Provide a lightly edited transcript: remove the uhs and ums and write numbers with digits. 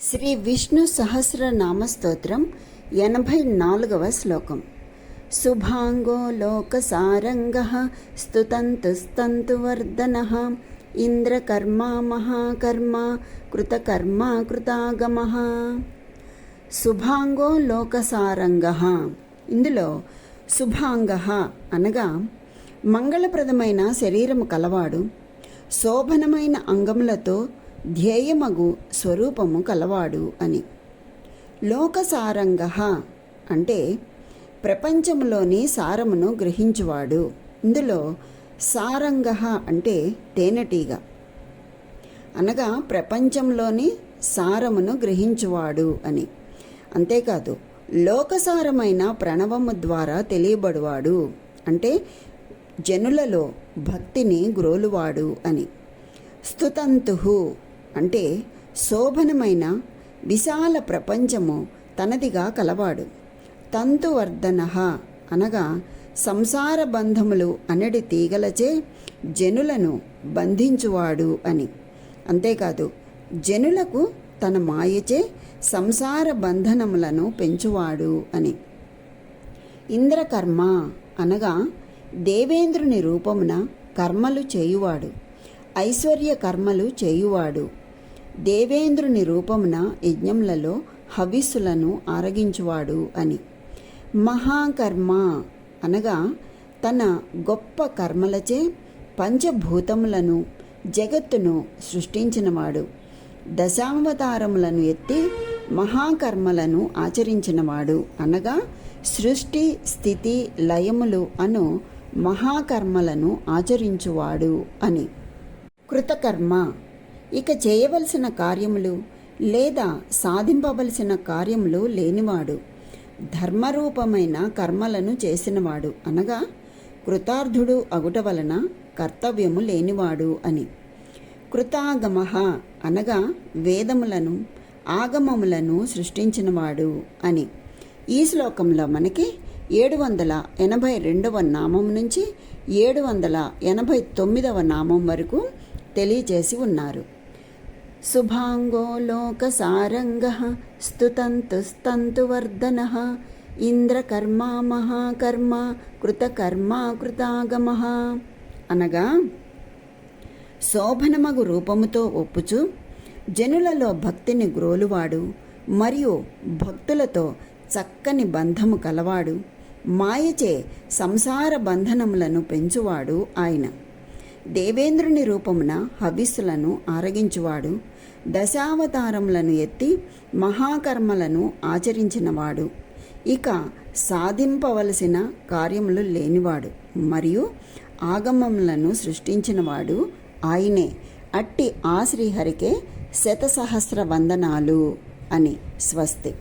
శ్రీ విష్ణు సహస్రనామ స్తోత్రం 84వ శ్లోకం. శుభాంగో లోకసారంగః స్తుతంతుస్తంతువర్ధనః ఇంద్రకర్మా మహాకర్మా కృతకర్మా కృతాగమః. శుభాంగో లోకసారంగః. ఇందులో శుభాంగః అనగా మంగళప్రదమైన శరీరము కలవాడు, శోభనమైన అంగములతో ధ్యేయమగు స్వరూపము కలవాడు అని. లోకసారంగః అంటే ప్రపంచంలోని సారమును గ్రహించువాడు. ఇందులో సారంగః అంటే తేనెటీగ అనగా ప్రపంచంలోని సారమును గ్రహించువాడు అని. అంతేకాదు, లోకసారమైన ప్రణవము ద్వారా తెలియబడువాడు అంటే జనులలో భక్తిని గ్రోలువాడు అని. స్తుతంతుః అంటే శోభనమైన విశాల ప్రపంచము తనదిగా కలవాడు. తంతువర్ధనః అనగా సంసార బంధములు అనడి తీగలచే జనులను బంధించువాడు అని. అంతేకాదు, జనులకు తన మాయచే సంసార బంధనములను పెంచువాడు అని. ఇంద్రకర్మ అనగా దేవేంద్రుని రూపమున కర్మలు చేయువాడు, ఐశ్వర్య కర్మలు చేయువాడు. దేవేంద్రుని రూపమున యజ్ఞములలో హవిస్సులను ఆరగించువాడు అని. మహాకర్మ అనగా తన గొప్ప కర్మలచే పంచభూతములను జగత్తును సృష్టించినవాడు. దశావతారములను ఎత్తి మహాకర్మలను ఆచరించినవాడు అనగా సృష్టి స్థితి లయములు అను మహాకర్మలను ఆచరించువాడు అని. కృతకర్మ ఇక చేయవలసిన కార్యములు లేదా సాధింపవలసిన కార్యములు లేనివాడు, ధర్మరూపమైన కర్మలను చేసినవాడు అనగా కృతార్థుడు అగుట వలన కర్తవ్యము లేనివాడు అని. కృతాగమః అనగా వేదములను ఆగమములను సృష్టించినవాడు అని. ఈ శ్లోకంలో మనకి 782వ నామం నుంచి 789వ నామం వరకు తెలియచేసి ఉన్నారు. శుభాంగో లోకసారంగః స్తుతంతుస్తంతువర్ధనః ఇంద్రకర్మా మహాకర్మా కృతకర్మా కృతాగమః అనగా శోభనమగు రూపముతో ఒప్పుచు జనులలో భక్తిని గ్రోలువాడు మరియు భక్తులతో చక్కని బంధము కలవాడు, మాయచే సంసార బంధనములను పెంచువాడు ఆయన. దేవేంద్రుని రూపమున హవిస్సులను ఆరగించువాడు, దశావతారములను ఎత్తి మహాకర్మలను ఆచరించినవాడు, ఇక సాధింపవలసిన కార్యములు లేనివాడు మరియు ఆగమములను సృష్టించినవాడు ఆయనే. అట్టి ఆ శ్రీహరికే శతసహస్ర వందనాలు అని. స్వస్తి.